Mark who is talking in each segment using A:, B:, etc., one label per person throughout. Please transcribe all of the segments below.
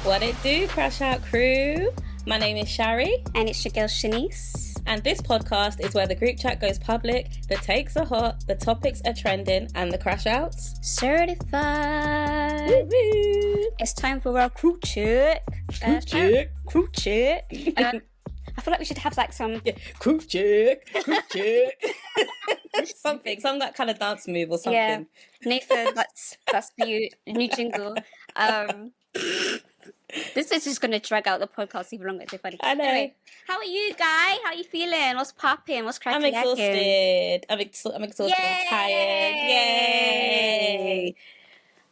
A: What it do, Crash Out crew? My name is Shari.
B: And it's your girl, Shanice.
A: And this podcast is where the group chat goes public, the takes are hot, the topics are trending, and the crash outs
B: certified.
A: Woo-hoo.
B: It's time for our crew check. Crew check. I feel like we should have like some...
A: Yeah. Crew check. Something, some that kind of dance move or something.
B: Yeah. Nathan, that's for you. New jingle. This is just going to drag out the podcast even longer. It's so funny.
A: I know.
B: Anyway, how are you guys? How are you feeling? What's popping? What's cracking?
A: I'm exhausted. I'm exhausted.
B: Yay!
A: I'm tired.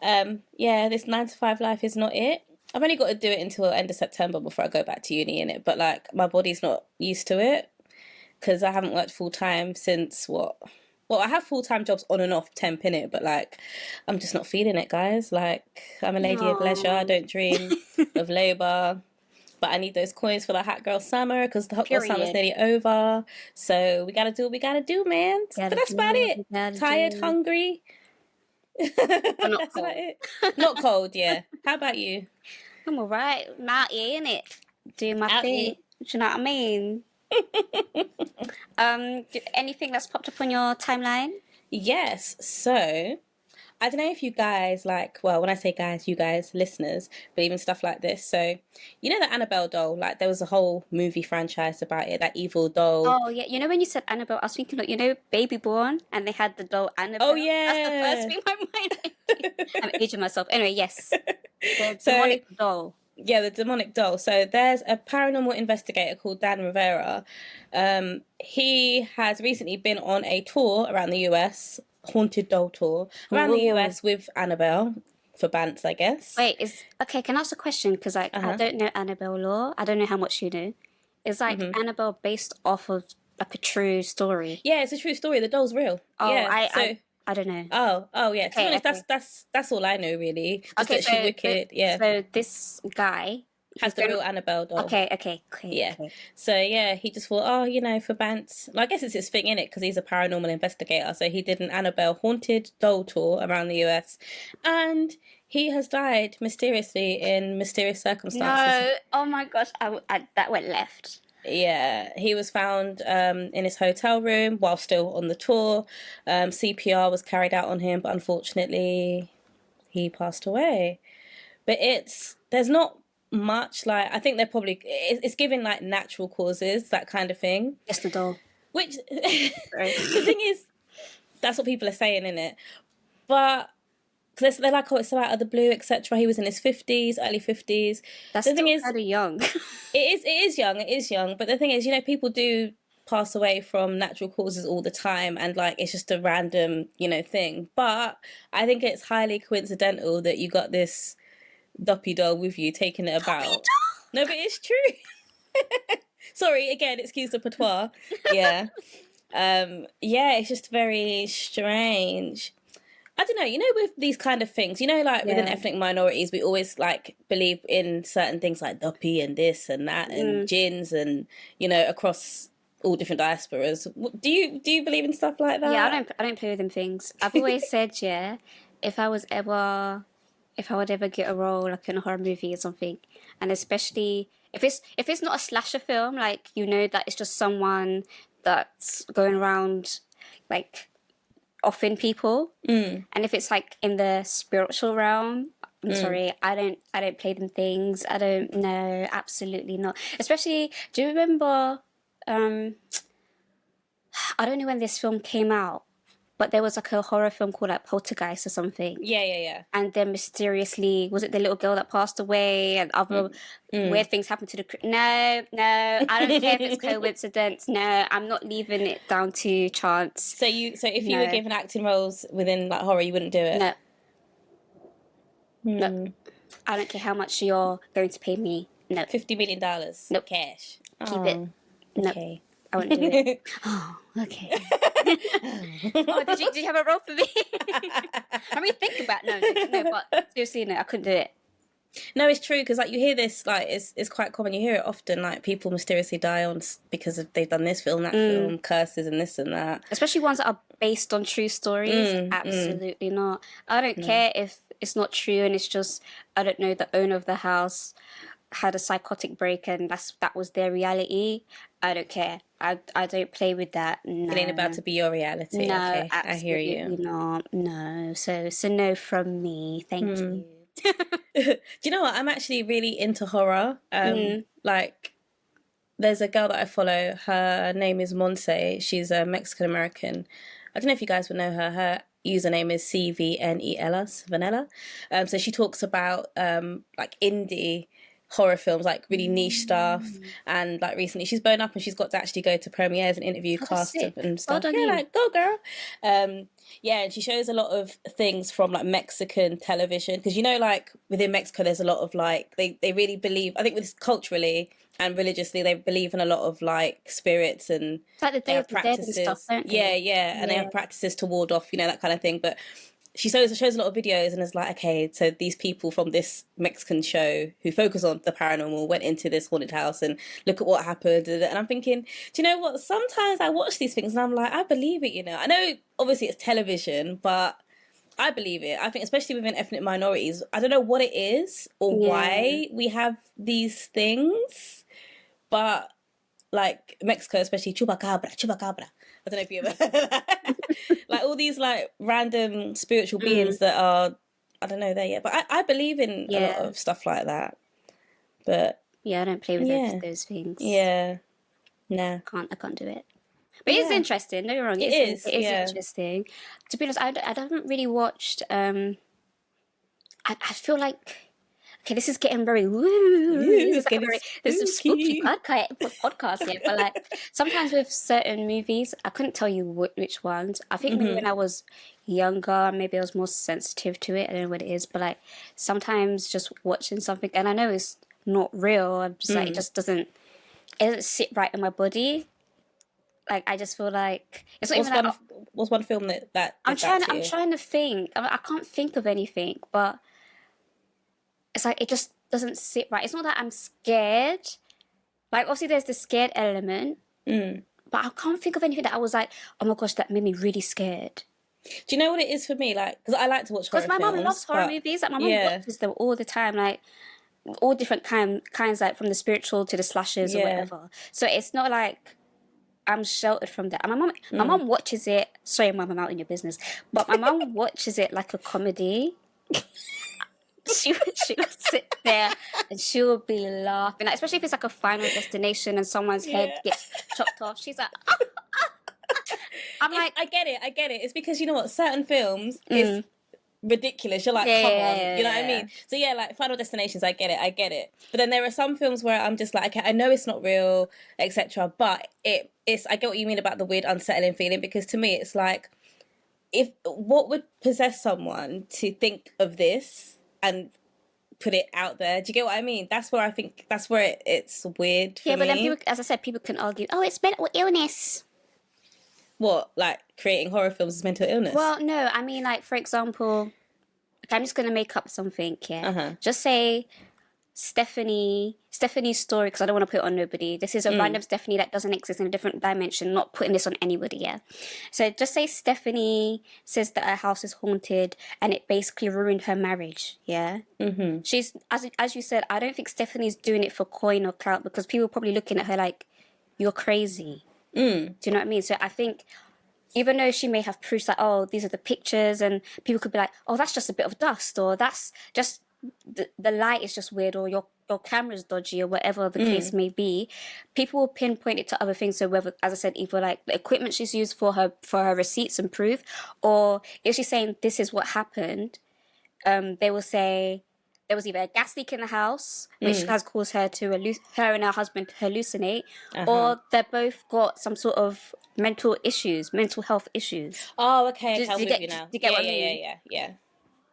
A: Yay! Yeah, this 9 to 5 life is not it. I've only got to do it until the end of September before I go back to uni in it. But like, my body's not used to it because I haven't worked full time since what? Well, I have full-time jobs on and off, temp in it, but like, I'm just not feeling it, guys. Like, I'm a lady of leisure. I don't dream of labour, but I need those coins for the hot girl summer because the hot girl summer's nearly over. So we gotta do what we gotta do, man. But that's about it. Tired, hungry.
B: Not cold.
A: Not cold, yeah. How about you?
B: I'm alright. I'm out here, innit? Doing my thing. Do you know what I mean? Anything that's popped up on your timeline?
A: Yes. So I don't know if you guys like, well, when I say guys, you guys, listeners, believe in stuff like this. So, you know the Annabelle doll? Like, there was a whole movie franchise about it, that evil doll.
B: Oh, yeah. You know when you said Annabelle, I was thinking, like, you know, Baby Born, and they had the doll Annabelle?
A: Oh, yeah.
B: That's the first thing my mind I'm aging myself. Anyway, yes. The
A: So,
B: demonic doll.
A: Yeah, the demonic doll. So there's a paranormal investigator called Dan Rivera. He has recently been on a tour around the US, haunted doll tour, around the US with Annabelle, for Bants, I guess.
B: Wait, okay, can I ask a question? Because I don't know Annabelle lore. I don't know how much you know. Is like Annabelle based off of like a true story?
A: Yeah, it's a true story. The doll's real.
B: Oh,
A: yeah,
B: I don't know.
A: Oh, yeah. To be honest, that's all I know, really. Just that she's wicked. Yeah.
B: So this guy
A: has the real Annabelle doll.
B: Okay.
A: Yeah. So yeah, he just thought, oh, you know, for Bants. Well, I guess it's his thing, innit? Because he's a paranormal investigator. So he did an Annabelle haunted doll tour around the US, and he has died mysteriously in mysterious circumstances.
B: No. Oh my gosh, I that went left.
A: Yeah, he was found in his hotel room while still on the tour. CPR was carried out on him, but unfortunately he passed away. But there's not much, like, I think they're probably, it's given like natural causes, that kind of thing.
B: Just the doll.
A: Which, the thing is, that's what people are saying, innit? But because they're like, oh, it's so out of the blue, etc. He was in his 50s, early 50s.
B: That's the thing is kind of young.
A: It is young. But the thing is, you know, people do pass away from natural causes all the time, and like it's just a random, you know, thing. But I think it's highly coincidental that you got this duppy doll with you, taking it about. No, but it's true. Sorry, again, excuse the patois. Yeah. Yeah, it's just very strange. I don't know, you know, with these kind of things, you know, like within ethnic minorities, we always like believe in certain things like duppy and this and that and jinns and, you know, across all different diasporas. Do you believe in stuff like that?
B: Yeah, I don't play with them things. I've always said, if I would ever get a role like in a horror movie or something, and especially if it's not a slasher film, like, you know, that it's just someone that's going around like offing people, and if it's like in the spiritual realm, I'm sorry, I don't play them things. I don't know, absolutely not. Especially, do you remember I don't know when this film came out, but there was like a horror film called like Poltergeist or something.
A: Yeah.
B: And then mysteriously, was it the little girl that passed away and other weird things happened to the... No, I don't care if it's coincidence. No, I'm not leaving it down to chance.
A: So if you were given acting roles within like horror, you wouldn't do it?
B: No. I don't care how much you're going to pay me. No.
A: $50 million.
B: Nope.
A: Cash.
B: Keep it. No.
A: Okay.
B: I wouldn't do it. Oh, okay. Oh, did you have a role for me? I mean, think about no, but seriously, no, I couldn't do it.
A: No, it's true, because like you hear this, like it's quite common. You hear it often, like people mysteriously die because they've done this film, that film, curses and this and that.
B: Especially ones that are based on true stories. Absolutely not. I don't care if not true, and it's just, I don't know, the owner of the house had a psychotic break, and that was their reality. I don't care. I don't play with that.
A: It ain't about
B: No.
A: to be your reality.
B: No,
A: Okay, I hear
B: absolutely
A: you.
B: not. No. So no from me. Thank you.
A: Do you know what? I'm actually really into horror. Like, there's a girl that I follow. Her name is Monse. She's a Mexican American. I don't know if you guys would know her. Her username is CVNELA, Vanilla. So she talks about like indie horror films, like really niche stuff. And like recently she's blown up and she's got to actually go to premieres and interview
B: Oh, that's
A: cast
B: sick.
A: and
B: Well
A: stuff.
B: done
A: Yeah,
B: you.
A: like go girl. Yeah, and she shows a lot of things from like Mexican television, because you know, like within Mexico there's a lot of like they really believe, I think with culturally and religiously, they believe in a lot of like spirits, and
B: It's like the
A: they
B: Day
A: have
B: of the Dead and stuff,
A: practices.
B: don't
A: Yeah,
B: they?
A: yeah, and they
B: Yeah.
A: have practices to ward off, you know, that kind of thing. But she shows a lot of videos and is like, okay, so these people from this Mexican show who focus on the paranormal went into this haunted house and look at what happened. And I'm thinking, do you know what? Sometimes I watch these things and I'm like, I believe it, you know. I know obviously it's television, but I believe it. I think especially within ethnic minorities, I don't know what it is or
B: Yeah.
A: why we have these things, but like Mexico, especially chupacabra, chupacabra. I don't know if you ever heard of that. Like all these like random spiritual beings that are, I don't know, there yet. But I believe in a lot
B: Yeah.
A: of stuff like that. But
B: Yeah, I don't play with
A: yeah,
B: those things.
A: yeah, nah.
B: I can't do it. But it's
A: Yeah,
B: interesting. No, you're wrong.
A: it
B: It
A: is.
B: is
A: Yeah.
B: interesting. To be honest, I haven't really watched. I feel like, okay, this is getting very
A: It's
B: This is like a
A: getting
B: very this is a spooky
A: spooky.
B: podcast here. But like sometimes with certain movies, I couldn't tell you which ones. I think maybe when I was younger, maybe I was more sensitive to it. I don't know what it is, but like sometimes just watching something, and I know it's not real. I'm just like it doesn't sit right in my body. Like I just feel like it's not
A: What's
B: even like
A: what's one film that did that to
B: I'm
A: you?
B: trying to think. I can't think of anything, but it's like it just doesn't sit right. It's not that I'm scared. Like obviously there's the scared element, but I can't think of anything that I was like, oh my gosh, that made me really scared.
A: Do you know what it is for me? Like, because I like to watch horror
B: Because my mum loves horror
A: but
B: movies. Like my mum
A: yeah,
B: watches them all the time. Like all different kinds, like from the spiritual to the slashers or
A: yeah.
B: whatever. So it's not like I'm sheltered from that. And my mum watches it. Sorry, mum, I'm out in your business. But my mum watches it like a comedy. She would sit there and she would be laughing, like, especially if it's like a Final Destination and someone's head gets chopped off. She's like, I'm like,
A: I get it. It's because you know what, certain films is ridiculous. You're like, come on, you know what I mean? So yeah, like Final Destinations, I get it. But then there are some films where I'm just like, okay, I know it's not real, etc. But it's I get what you mean about the weird, unsettling feeling, because to me it's like, what would possess someone to think of this and put it out there? Do you get what I mean? That's where I think it's weird for
B: yeah, but then
A: me.
B: people, as I said, people can argue, oh, it's mental illness.
A: What, like creating horror films is mental illness?
B: Well, no, I mean, like, for example, okay, I'm just going to make up something, yeah? Just say Stephanie's story, because I don't want to put it on nobody. This is a random Stephanie that doesn't exist in a different dimension, not putting this on anybody, yeah? So just say Stephanie says that her house is haunted and it basically ruined her marriage, yeah? She's, as you said, I don't think Stephanie's doing it for coin or clout, because people are probably looking at her like, you're crazy. Do you know what I mean? So I think even though she may have proofs like, oh, these are the pictures, and people could be like, oh, that's just a bit of dust, or that's just the light is just weird, or your camera's dodgy, or whatever the case may be, people will pinpoint it to other things. So whether, as I said, either like the equipment she's used for her receipts and proof, or if she's saying this is what happened, they will say there was either a gas leak in the house, which has caused her her and her husband to hallucinate, or they both got some sort of mental health issues.
A: Oh, okay,
B: Do
A: I'm
B: you
A: with
B: get-
A: you now.
B: do you get what I mean?
A: Yeah.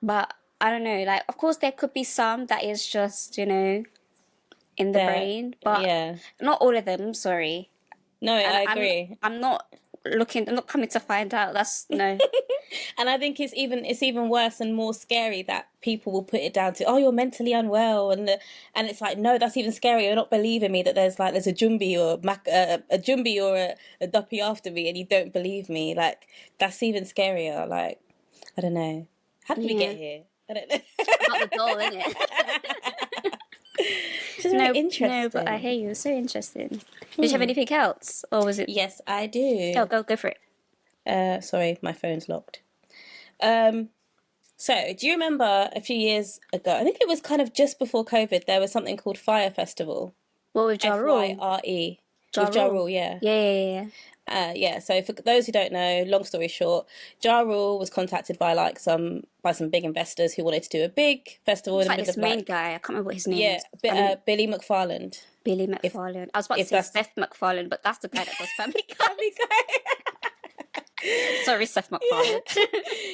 B: But I don't know, like, of course there could be some that is just, in the brain, but not all of them, sorry.
A: No, I agree.
B: I'm not coming to find out. That's no.
A: And I think it's even worse and more scary that people will put it down to, oh, you're mentally unwell, and it's like, no, that's even scarier. You're not believing me that there's a jumbi or a jumbi or a duppy after me, and you don't believe me. Like, that's even scarier. Like, I don't know. How did we get here? I don't know.
B: About the doll, isn't it?
A: She's very interesting.
B: No, but I hear you. It's so interesting. Did you have anything else, or was it?
A: Yes, I do.
B: Oh, go for it.
A: Sorry, my phone's locked. So, do you remember a few years ago, I think it was kind of just before COVID, there was something called FYRE Festival.
B: What, with Ja Rule?
A: FYRE. With Ja Rule, yeah.
B: Yeah.
A: Yeah, so for those who don't know, long story short, Ja Rule was contacted by some big investors who wanted to do a big festival in the middle of
B: main guy. I can't remember what his name is.
A: Yeah, Billy McFarland.
B: Billy McFarland. I was about to say Seth MacFarlane, but that's the guy that does Family Guy.
A: Family Guy.
B: Sorry, Seth MacFarlane.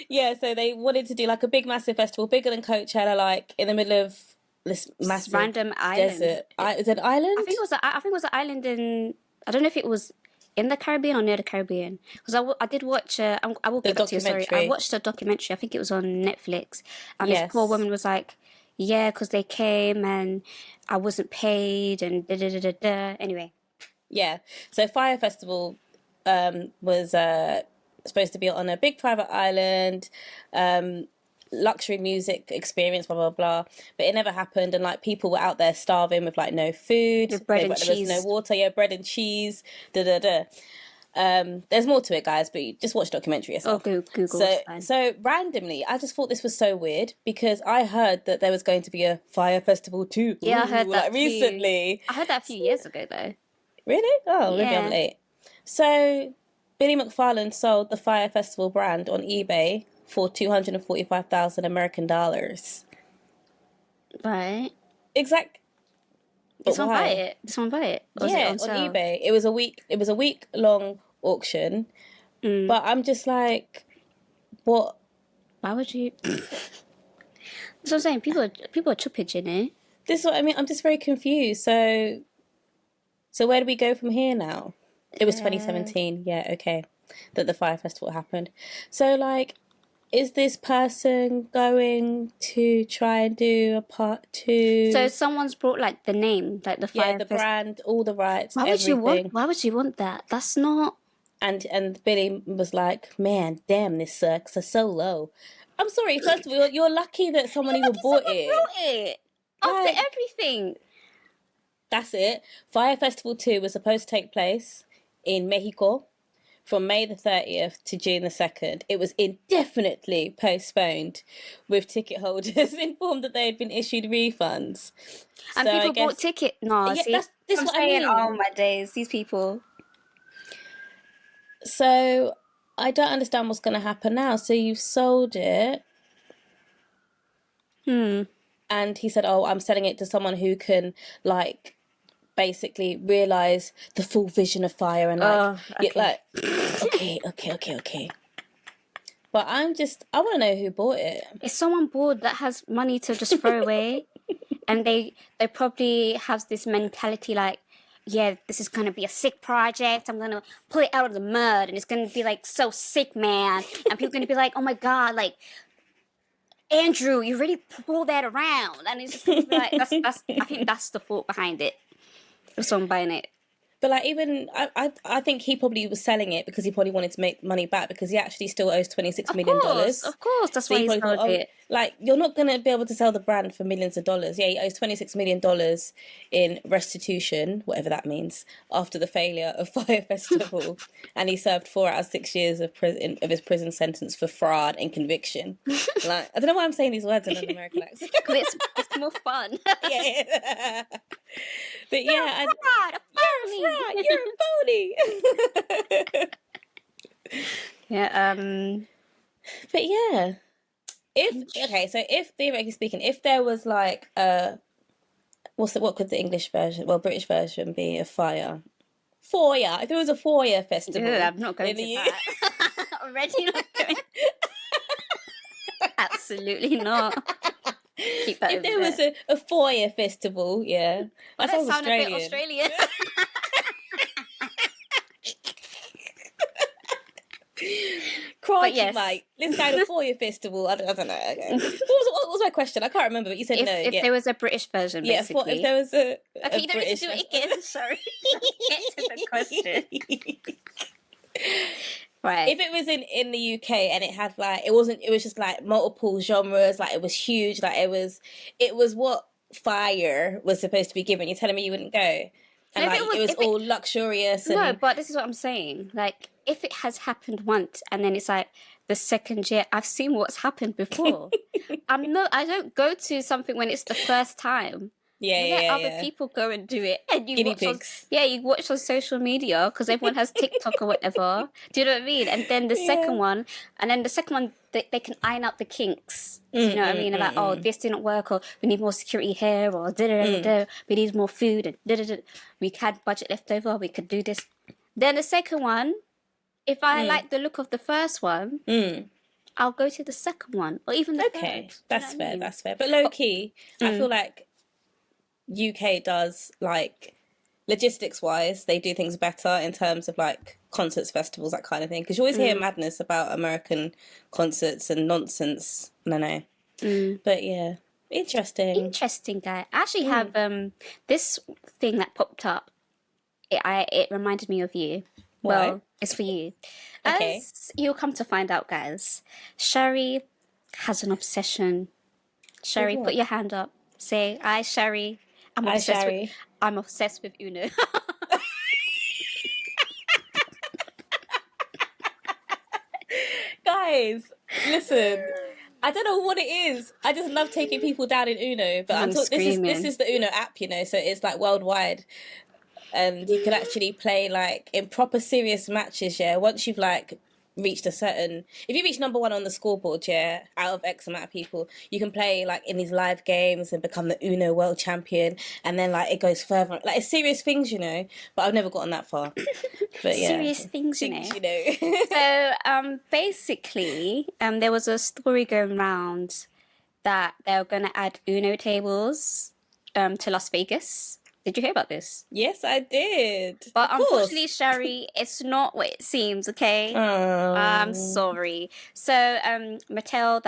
A: Yeah, so they wanted to do like a big, massive festival, bigger than Coachella, like in the middle of this massive
B: random island.
A: Desert. Is it an island?
B: I think it was an island in. I don't know if it was in the Caribbean or near the Caribbean. Because I did watch. I will get back to you. Sorry, I watched a documentary. I think it was on Netflix, and this poor woman was like, "Yeah, because they came and I wasn't paid and da da da da da." Anyway.
A: Yeah. So FYRE Festival was supposed to be on a big private island, luxury music experience, blah blah blah. But it never happened, and like people were out there starving with like no food,
B: bread and cheese,
A: there was no water. Yeah, bread and cheese. Da da da. There's more to it, guys, but you just watch the documentary yourself.
B: Oh, Google.
A: So randomly, I just thought this was so weird because I heard that there was going to be a FYRE Festival too.
B: Yeah, I heard that
A: recently.
B: I heard that a few years ago, though.
A: Really? Oh, maybe I'm late. So Billy McFarland sold the FYRE Festival brand on eBay for $245,000 American dollars.
B: Right.
A: Exact.
B: Did someone buy it?
A: Yeah, on eBay. It was a week long auction. But I'm just like, what?
B: Why would you? That's what I'm saying. People are chuppage, you know.
A: This is what I mean. I'm just very confused. So where do we go from here now? It was 2017. Yeah, okay. That the FYRE Festival happened. So like, is this person going to try and do a part 2?
B: So someone's brought like the name, like the FYRE
A: the brand, all the rights,
B: Why
A: everything.
B: Why would you want that? That's not.
A: And Billy was like, "Man, damn, this sucks. It's so low." I'm sorry. First of all, you're lucky that someone even bought it.
B: After everything.
A: That's it. FYRE Festival 2 was supposed to take place in Mexico from May the 30th to June the 2nd. It was indefinitely postponed, with ticket holders informed that they had been issued refunds.
B: And
A: so
B: people bought ticket. No,
A: yeah,
B: see,
A: this is what I mean.
B: Oh my days, these people.
A: So I don't understand what's going to happen now. So you've sold it. And he said, "Oh, I'm selling it to someone who can like." Basically realize the full vision of FYRE and okay. But I want to know who bought it.
B: It's someone bored that has money to just throw away, and they probably have this mentality like, yeah, this is gonna be a sick project. I'm gonna pull it out of the mud, and it's gonna be like so sick, man. And people are gonna be like, oh my god, like. Andrew, you really pulled that around, and it's just gonna be like that's. I think that's the thought behind it. Someone buying it.
A: But like even I think he probably was selling it because he probably wanted to make money back because he actually still owes $26 million.
B: Of course, that's why he sold it.
A: Like you're not gonna be able to sell the brand for millions of dollars. Yeah, he owes $26 million in restitution, whatever that means, after the failure of FYRE Festival, and he served 4 out of 6 years of his prison sentence for fraud and conviction. Like I don't know why I'm saying these words in an American accent.
B: It's more fun.
A: Yeah. But yeah,
B: you're a phony. Yeah.
A: But yeah, if theoretically speaking, if there was like what could the English version, British version be of FYRE? FYRE. If there was a FYRE festival,
B: I'm not going to that. Already not going. Absolutely not. Keep that
A: if there was a FYRE festival, yeah.
B: That sounds Australian. A bit Australian.
A: Crikey, yes. Mate. Let's go to FYRE festival. I don't know. Okay. What was my question? I can't remember, but you said no.
B: If there was a British version, basically.
A: If there was a
B: okay, you don't need to do it again. Sorry. Get to the question. Right.
A: If it was in the UK and it had like it was just like multiple genres, like it was huge, like it was what Fire was supposed to be given. You're telling me you wouldn't go? And
B: No, if it
A: like
B: was,
A: it was
B: if it,
A: all luxurious
B: no,
A: and
B: but this is what I'm saying. Like, if it has happened once and then it's like the second year, I've seen what's happened before. I don't go to something when it's the first time.
A: yeah,
B: You
A: yeah,
B: let
A: yeah,
B: other
A: yeah.
B: people go and do it, and you
A: Guinea
B: watch on,
A: pigs.
B: yeah, you watch on social media because everyone has TikTok or whatever. Do you know what I mean? And then the second
A: Yeah.
B: one, they can iron out the kinks. Do you know what I mean? About, oh, this didn't work, or we need more security here, or da da da da. We need more food, and da da da. We had budget left over. We could do this. Then the second one, if I like the look of the first one, I'll go to the second one, or even the third.
A: Okay,
B: Do you know
A: that's
B: what I
A: fair,
B: mean?
A: that's fair. But low key, I feel like UK does like logistics wise, they do things better in terms of like concerts, festivals, that kind of thing. Because you always hear madness about American concerts and nonsense. No, no. But yeah, interesting.
B: Interesting guy. I actually have this thing that popped up. It reminded me of you.
A: Why?
B: Well, it's for you.
A: Okay.
B: As you'll come to find out, guys, Sherry has an obsession. Sherry,
A: With
B: put
A: what?
B: your hand up. Say, I, Sherry.
A: Hi, Shari.
B: I'm obsessed with Uno.
A: Guys, listen. I don't know what it is. I just love taking people down in Uno. But
B: I'm
A: this
B: screaming.
A: is the Uno app, you know, so it's like worldwide. And you can actually play like in proper serious matches, yeah. Once you've like reached a certain if you reach number one on the scoreboard, yeah, out of X amount of people, you can play like in these live games and become the Uno world champion, and then like it goes further. Like it's serious things, you know. But I've never gotten that far. But yeah.
B: Serious things, you know.
A: Things, you know.
B: So, basically, there was a story going around that they were going to add Uno tables, to Las Vegas. Did you hear about this?
A: Yes, I did.
B: But
A: Of
B: unfortunately,
A: course.
B: Sherry, it's not what it seems, okay? I'm
A: Oh.
B: sorry. So, Mattel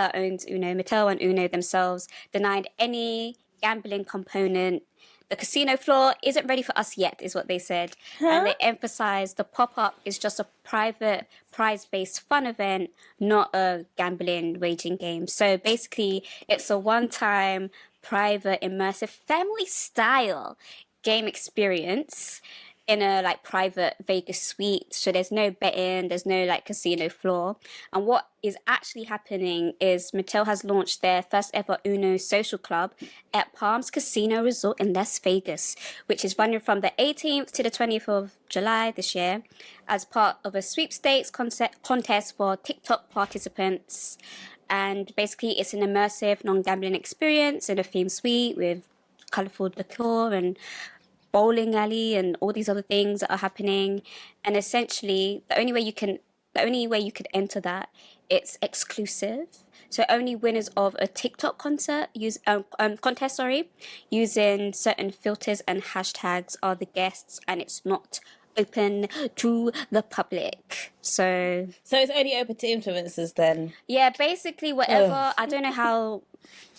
B: and Uno themselves denied any gambling component. The casino floor isn't ready for us yet, is what they said. And
A: Huh?
B: they emphasized the pop-up is just a private prize-based fun event, not a gambling waging game. So basically, it's a one-time private immersive family style game experience in a like private Vegas suite. So there's no betting, there's no like casino floor. And what is actually happening is Mattel has launched their first ever Uno social club at Palms Casino Resort in Las Vegas, which is running from the 18th to the 20th of July this year as part of a sweepstakes contest for TikTok participants. And basically it's an immersive non-gambling experience in a theme suite with colourful decor and bowling alley and all these other things that are happening. And essentially the only way you could enter that, it's exclusive. So only winners of a TikTok contest, using certain filters and hashtags are the guests, and it's not open to the public. So
A: it's only open to influencers then.
B: yeah, basically whatever.
A: Ugh.
B: I don't know how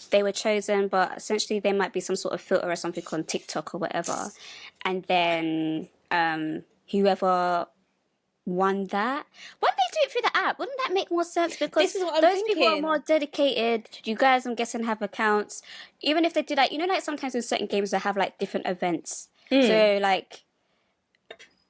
B: they were chosen, but essentially there might be some sort of filter or something on TikTok or whatever. And then whoever won that, why don't they do it through the app? Wouldn't that make more sense? Because
A: This is what I'm
B: those people are
A: thinking.
B: more dedicated. You guys, I'm guessing, have accounts. Even if they do like, you know, like sometimes in certain games they have like different events. So like,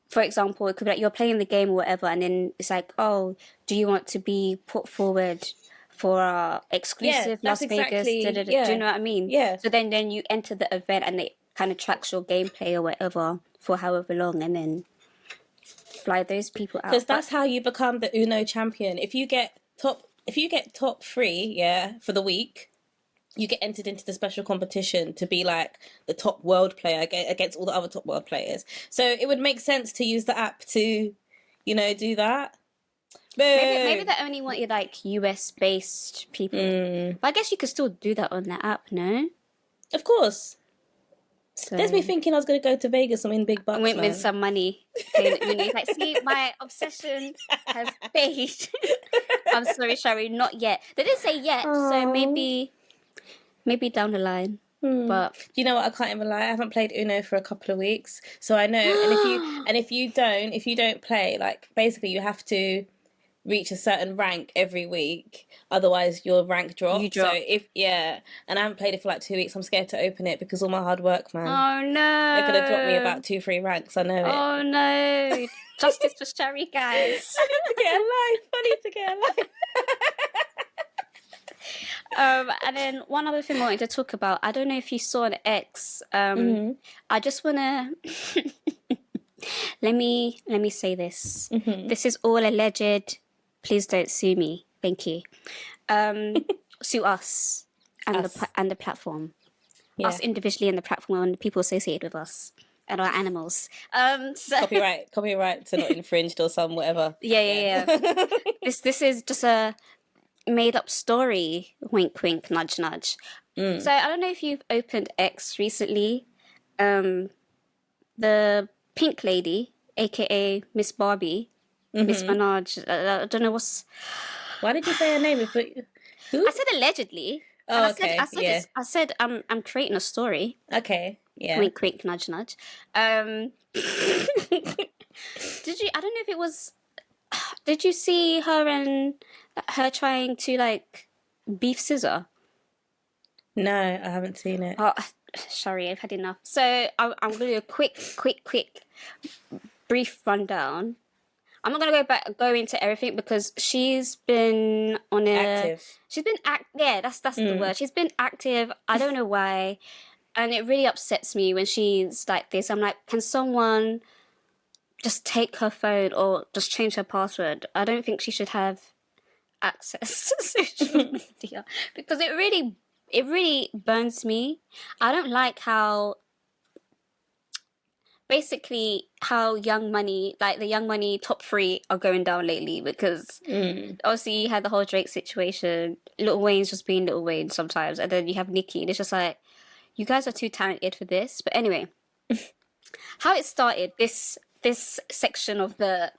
B: for example, it could be like you're playing the game or whatever, and then it's like, oh, do you want to be put forward for our exclusive
A: Yeah,
B: Las
A: that's
B: Vegas?
A: exactly-
B: Do
A: yeah.
B: you know what I mean?
A: Yeah.
B: So then you enter the event, and it kind of tracks your gameplay or whatever for however long, and then fly those people out.
A: Because that's how you become the Uno champion. If you get top three, yeah, for the week, you get entered into the special competition to be like the top world player against all the other top world players. So it would make sense to use the app to, you know, do that.
B: Maybe they only wanted like US based people. But I guess you could still do that on the app, no?
A: Of course.
B: So
A: There's me thinking I was going to go to Vegas and win big bucks,
B: win
A: man.
B: some money. It's like, see, my obsession has faded. I'm sorry, Shari, not yet. They didn't say yet, so maybe down the line. But
A: You know what? I can't even lie. I haven't played Uno for a couple of weeks, so I know. And if you don't play, like basically you have to reach a certain rank every week, otherwise your rank
B: You
A: drops. So
B: drop.
A: and I haven't played it for like 2 weeks. I'm scared to open it because all my hard work, man.
B: Oh
A: They're gonna drop me
B: no.
A: about 2, 3 ranks. I know it.
B: Oh no. Justice for Sherry, guys.
A: I need to get a life. I need to get a life.
B: And then one other thing I wanted to talk about. I don't know if you saw an X. I just wanna let me say this. This is all alleged. Please don't sue me. Thank you. Sue us and the platform.
A: Yeah.
B: Us individually and the platform and the people associated with us and our animals. So,
A: Copyrights are not infringed or some whatever.
B: yeah. This is just a made up story. Wink, wink, nudge, nudge. So I don't know if you've opened X recently. The pink lady, aka Miss Barbie, Miss Minaj. I don't know what's.
A: Why did you say her name? Who?
B: I said allegedly.
A: Oh, okay.
B: I said I'm creating a story.
A: Okay. Yeah.
B: Wink, wink, nudge, nudge. Did you? I don't know if it was. Did you see her trying to like beef scissor?
A: No, I haven't seen it.
B: Oh, sorry, I've had enough. So I'm gonna do a quick, brief rundown. I'm not gonna go into everything because she's been on
A: Active.
B: She's been Yeah, that's the word. She's been active. I don't know why, and it really upsets me when she's like this. I'm like, can someone just take her phone or just change her password? I don't think she should have access to social media because it really burns me. I don't like how Young Money, like the Young Money top 3 are going down lately because obviously you had the whole Drake situation. Lil Wayne's just being Lil Wayne sometimes, and then you have Nicki, and it's just like, you guys are too talented for this. But anyway, how it started, this section of her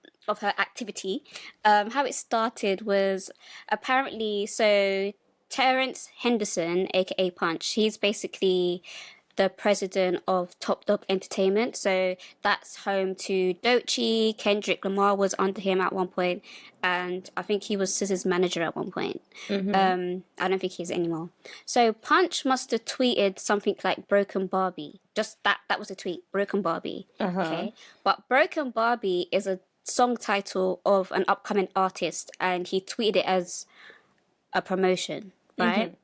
B: activity, how it started was apparently, so Terrence Henderson, aka Punch, he's basically the president of Top Dog Entertainment. So that's home to Doechii. Kendrick Lamar was under him at one point, and I think he was SZA's manager at one point. I don't think he is anymore. So Punch must have tweeted something like "Broken Barbie." Just that was a tweet, "Broken Barbie." Okay, but "Broken Barbie" is a song title of an upcoming artist, and he tweeted it as a promotion, right?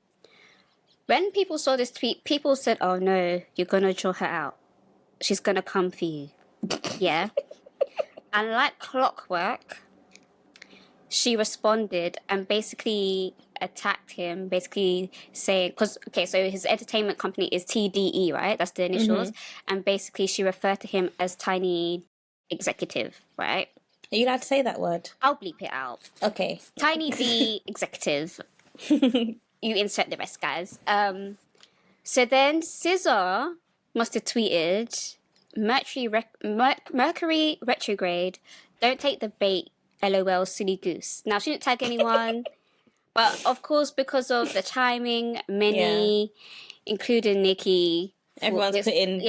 B: When people saw this tweet, people said, "Oh no, you're gonna draw her out. She's gonna come for you." Yeah. And like clockwork, she responded and basically attacked him, basically saying, so his entertainment company is TDE, right? That's the initials. And basically she referred to him as Tiny Executive, right?
A: Are you allowed to say that word?
B: I'll bleep it out.
A: Okay.
B: Tiny D Executive. You insert the rest, guys. So then SZA must have tweeted, Mercury retrograde, don't take the bait, LOL, silly goose. Now, she didn't tag anyone, but of course, because of the timing, many, including Nicki,
A: everyone's put in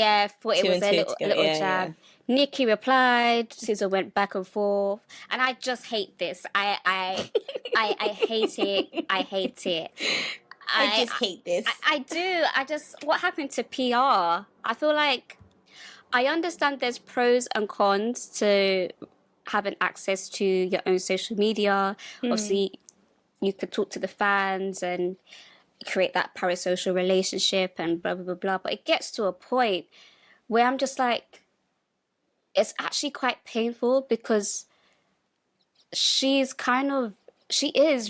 B: thought it was a little jab. Nicki replied, SZA went back and forth, and I just hate this. I hate it. I hate it.
A: I just hate this.
B: I do. What happened to PR? I feel like I understand there's pros and cons to having access to your own social media. Obviously, you could talk to the fans and create that parasocial relationship and blah, blah, blah, blah. But it gets to a point where I'm just like, it's actually quite painful because she is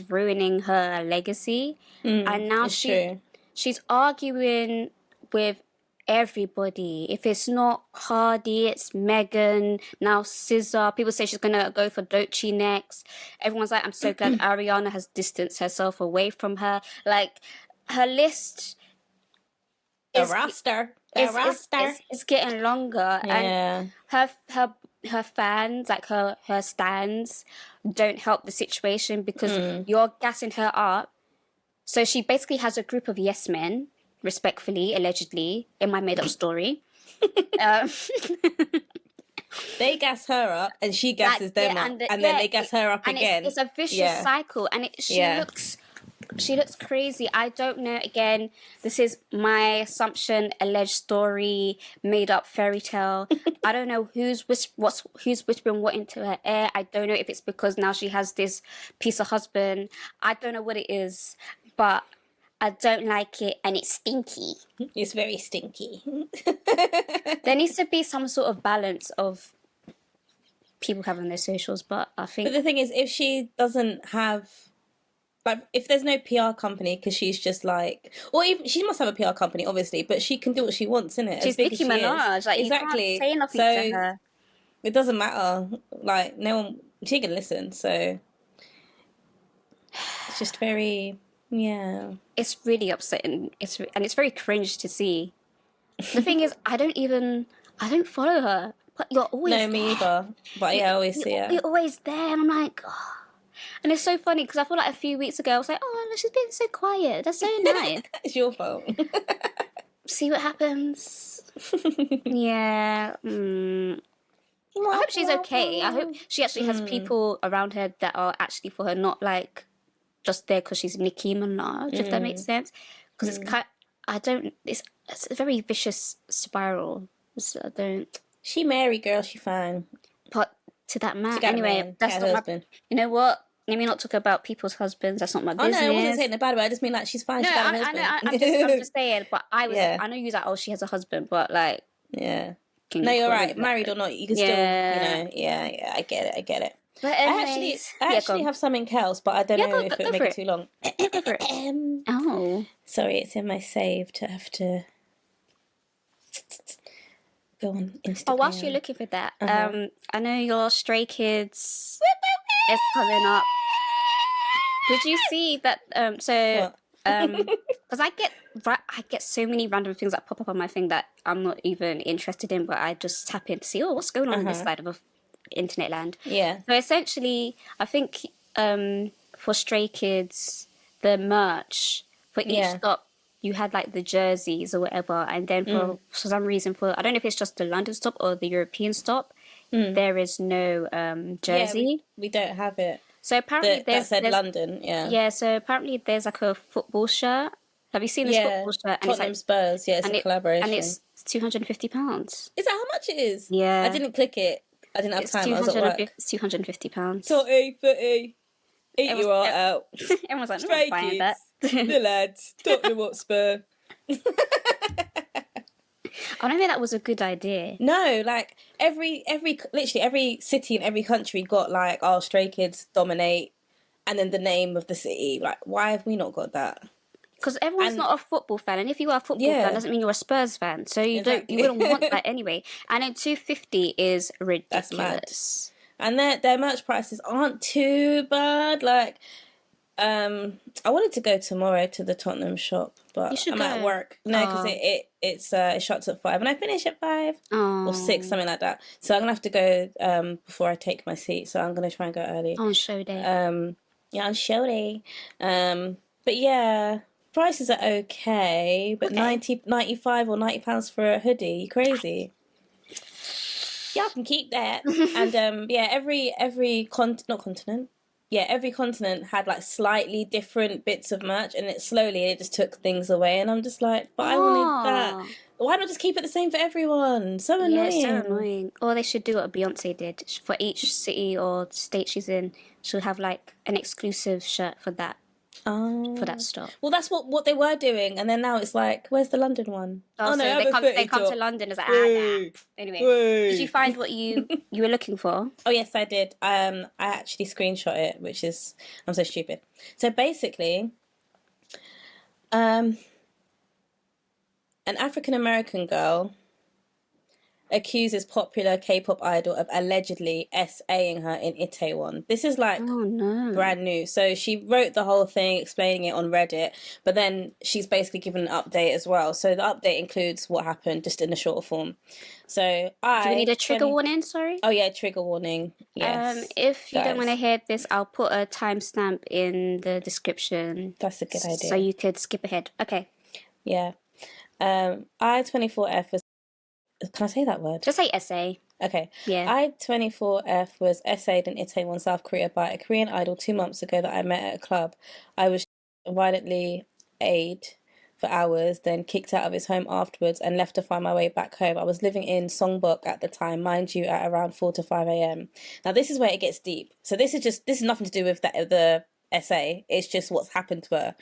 B: ruining her legacy. And now she's arguing with everybody. If it's not Cardi, it's Megan, now SZA. People say she's gonna go for Doechii next. Everyone's like, I'm so glad Ariana has distanced herself away from her. Like, her list
A: is
B: it's getting longer. And her fans, like her stans, don't help the situation because you're gassing her up. So she basically has a group of yes men, respectfully, allegedly, in my made-up story.
A: They gas her up, and she gasses them up, and then they gas her up
B: and
A: again.
B: it's a vicious cycle, and she looks crazy. I don't know. Again, this is my assumption, alleged story, made up fairy tale. I don't know who's whispering what into her ear. I don't know if it's because now she has this piece of husband. I don't know what it is, but I don't like it, and it's stinky.
A: It's very stinky.
B: There needs to be some sort of balance of people having their socials, but I think.
A: But the thing is, if she doesn't have, like, if there's no PR company, because she's just like, or even she must have a PR company, obviously, but she can do what she wants, innit?
B: She's Nicki Minaj. Like, exactly. You can't say nothing to her.
A: It doesn't matter. Like, no one, she can listen. So it's just very, yeah.
B: It's really upsetting. And it's very cringe to see. The thing is, I don't follow her. But you're always there.
A: No, me either. But yeah, I always see her.
B: You're always there, and I'm like, oh. And it's so funny because I feel like a few weeks ago I was like, oh, she's been so quiet. That's so nice.
A: It's your fault.
B: See what happens. Yeah. I hope she's okay. I hope she actually has people around her that are actually for her, not like just there because she's Nicki Minaj, if that makes sense. Because it's a very vicious spiral. So I don't.
A: She married, girl. She fine.
B: But to that man, anyway, that's not husband. You know what? Let me not talk about people's husbands. That's not my business.
A: Oh no, I wasn't saying it bad way. I just mean like she's fine.
B: No,
A: she got
B: a husband. I'm just saying. But I know you was like, oh, she has a husband, but like,
A: yeah. No, you're right. Married or not, you can still, yeah. I get it.
B: But
A: I actually have something else, but I don't know if it makes it too long.
B: Go for it. Oh,
A: sorry, it's in my saved. I have to go on Instagram.
B: Oh, whilst you're looking for that, I know your Stray Kids is coming up. Did you see that? Because I get so many random things that pop up on my thing that I'm not even interested in, but I just tap in to see, what's going on this side of internet land.
A: Yeah.
B: So essentially, I think for Stray Kids, the merch for each stop, you had like the jerseys or whatever, and then for some reason, I don't know if it's just the London stop or the European stop, there is no jersey.
A: Yeah, we don't have it.
B: So apparently
A: there's London, yeah.
B: Yeah, so apparently there's like a football shirt. Have you seen this football shirt?
A: And Tottenham Spurs, yeah, it's a collaboration.
B: And it's £250.
A: Is that how much it is?
B: Yeah.
A: I didn't click it. I didn't have time. I was at work.
B: It's £250.
A: Totty, footy. Eat your heart out.
B: Everyone's like, I'm not buying that.
A: The lads. Tottenham Hotspur.
B: I don't think that was a good idea.
A: No, like literally every city in every country got like, oh, Stray Kids dominate, and then the name of the city. Like, why have we not got that?
B: Because everyone's not a football fan, and if you are a football fan, doesn't mean you're a Spurs fan. So you wouldn't want that anyway. And then £250 is ridiculous.
A: And their merch prices aren't too bad. Like, I wanted to go tomorrow to the Tottenham shop, but I'm at work. No, because it shuts at 5, and I finish at 5 or 6, something like that. So I'm gonna have to go before I take my seat. So I'm gonna try and go early
B: on show day.
A: On show day. But yeah, prices are okay. But 95 or £90 for a hoodie, you crazy? Y'all can keep that. And every continent. Yeah, every continent had like slightly different bits of merch, and it just took things away, and I'm just like, but I wanted that. Why not just keep it the same for everyone? So annoying.
B: Yeah, so annoying. Or they should do what Beyonce did. For each city or state she's in, she'll have like an exclusive shirt for that. For that stop.
A: Well, that's what they were doing, and then now it's like, where's the London one?
B: So they come to London as like, nah. Anyway, did you find what you were looking for?
A: Oh yes, I did. I actually screenshot it, which is, I'm so stupid. So basically, an African American girl accuses popular K-pop idol of allegedly SAing her in Itaewon. This is like brand new. So she wrote the whole thing explaining it on Reddit, but then she's basically given an update as well. So the update includes what happened just in a shorter form. So
B: do we need a trigger warning? Sorry.
A: Oh yeah, trigger warning. Yes.
B: If you don't want to hear this, I'll put a timestamp in the description.
A: That's a good idea.
B: So you could skip ahead. Okay.
A: Yeah. I-24F was Can I say that word?
B: Just say essay.
A: Okay.
B: Yeah.
A: I-24F was essayed in Itaewon, South Korea by a Korean idol 2 months ago that I met at a club. I was violently aid for hours, then kicked out of his home afterwards and left to find my way back home. I was living in Songbuk at the time, mind you, at around 4 to 5 a.m. Now, this is where it gets deep. So this is nothing to do with the essay. It's just what's happened to her.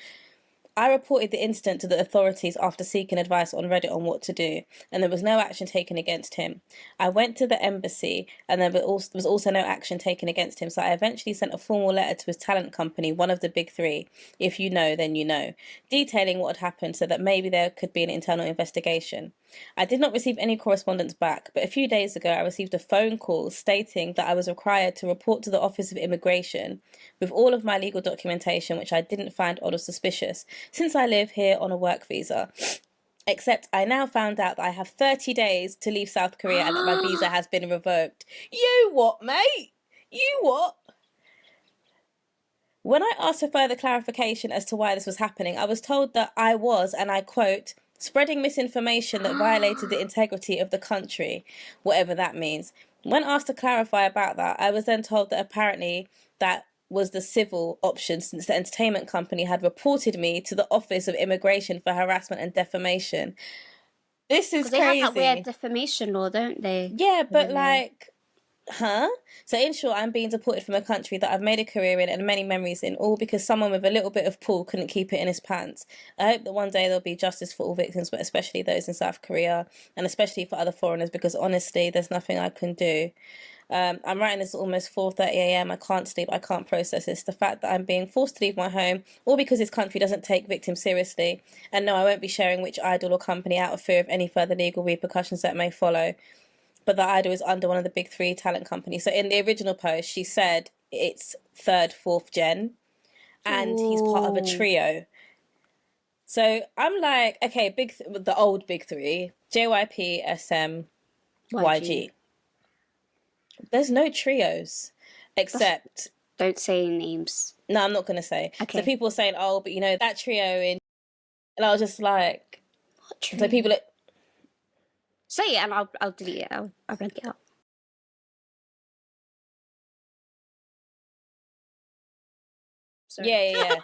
A: I reported the incident to the authorities after seeking advice on Reddit on what to do, and there was no action taken against him. I went to the embassy, and there was also no action taken against him, so I eventually sent a formal letter to his talent company, one of the big three, if you know, then you know, detailing what had happened so that maybe there could be an internal investigation. I did not receive any correspondence back, but a few days ago I received a phone call stating that I was required to report to the Office of Immigration with all of my legal documentation, which I didn't find odd or suspicious, since I live here on a work visa. Except I now found out that I have 30 days to leave South Korea and that my visa has been revoked. You what, mate? You what? When I asked for further clarification as to why this was happening, I was told that I was, and I quote, spreading misinformation that violated the integrity of the country, whatever that means. When asked to clarify about that, I was then told that apparently that was the civil option since the entertainment company had reported me to the Office of Immigration for harassment and defamation. This is crazy.
B: They have that weird defamation law, don't they?
A: Yeah, but like... Huh? So in short, I'm being deported from a country that I've made a career in and many memories in, all because someone with a little bit of pull couldn't keep it in his pants. I hope that one day there'll be justice for all victims, but especially those in South Korea, and especially for other foreigners, because honestly, there's nothing I can do. I'm writing this at almost 4:30 a.m. I can't sleep. I can't process this. The fact that I'm being forced to leave my home, all because this country doesn't take victims seriously. And no, I won't be sharing which idol or company out of fear of any further legal repercussions that may follow. But the idol is under one of the big three talent companies. So in the original post, she said it's third, fourth gen, and he's part of a trio. So I'm like, okay, the old big three: JYP, SM, YG. There's no trios, except
B: don't say names.
A: No, I'm not gonna say.
B: Okay.
A: So people are saying, oh, but you know that trio in, and I was just like,
B: what trio?
A: So people.
B: Say it and I'll delete it. I'll blank it out.
A: Sorry. Yeah.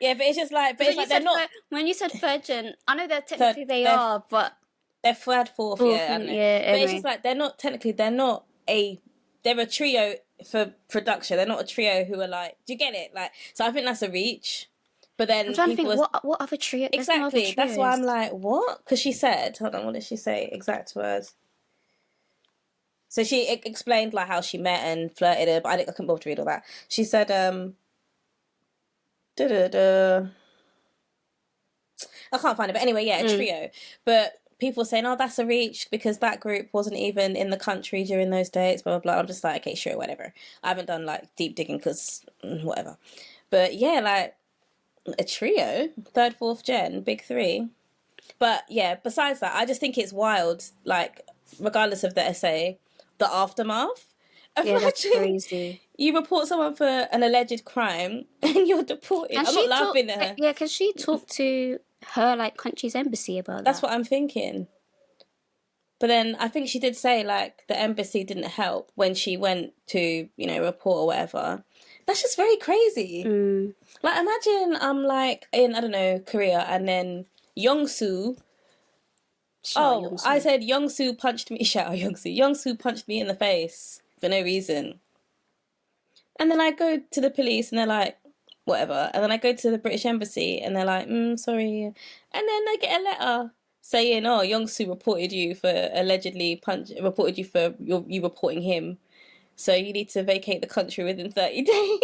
A: Yeah, but it's just like, but it's like they're not.
B: When you said virgin, I know that technically they are, but
A: they're third, fourth, yeah.
B: Yeah.
A: But
B: anyway.
A: It's just like they're a trio for production. They're not a trio who are like, do you get it? Like, so I think that's a reach. But then
B: I'm trying to think, what other trio?
A: Exactly.
B: No other
A: that's why I'm like, what? Because she said, hold on, what did she say? Exact words. So she explained like how she met and flirted, but I couldn't bother to read all that. She said, I can't find it, but anyway, yeah, a trio. But people saying, oh, that's a reach because that group wasn't even in the country during those dates, blah, blah, blah. I'm just like, okay, sure, whatever. I haven't done like deep digging because whatever. But yeah, like, a trio, third, fourth gen, big three. But yeah, besides that, I just think it's wild, like, regardless of the essay, the aftermath.
B: Yeah, that's crazy.
A: You report someone for an alleged crime and you're deported. I'm not laughing at her.
B: Yeah, can she talk to her, like, country's embassy about that?
A: That's what I'm thinking. But then I think she did say, like, the embassy didn't help when she went to, report or whatever. That's just very crazy. Like, imagine I'm like in, I don't know, Korea, and then Youngsu. Youngsu. I said Youngsu punched me. Shout out Youngsu. Youngsu punched me in the face for no reason. And then I go to the police and they're like, whatever. And then I go to the British embassy and they're like, sorry. And then I get a letter saying, oh, Youngsu reported you for reported you for you reporting him. So you need to vacate the country within 30 days.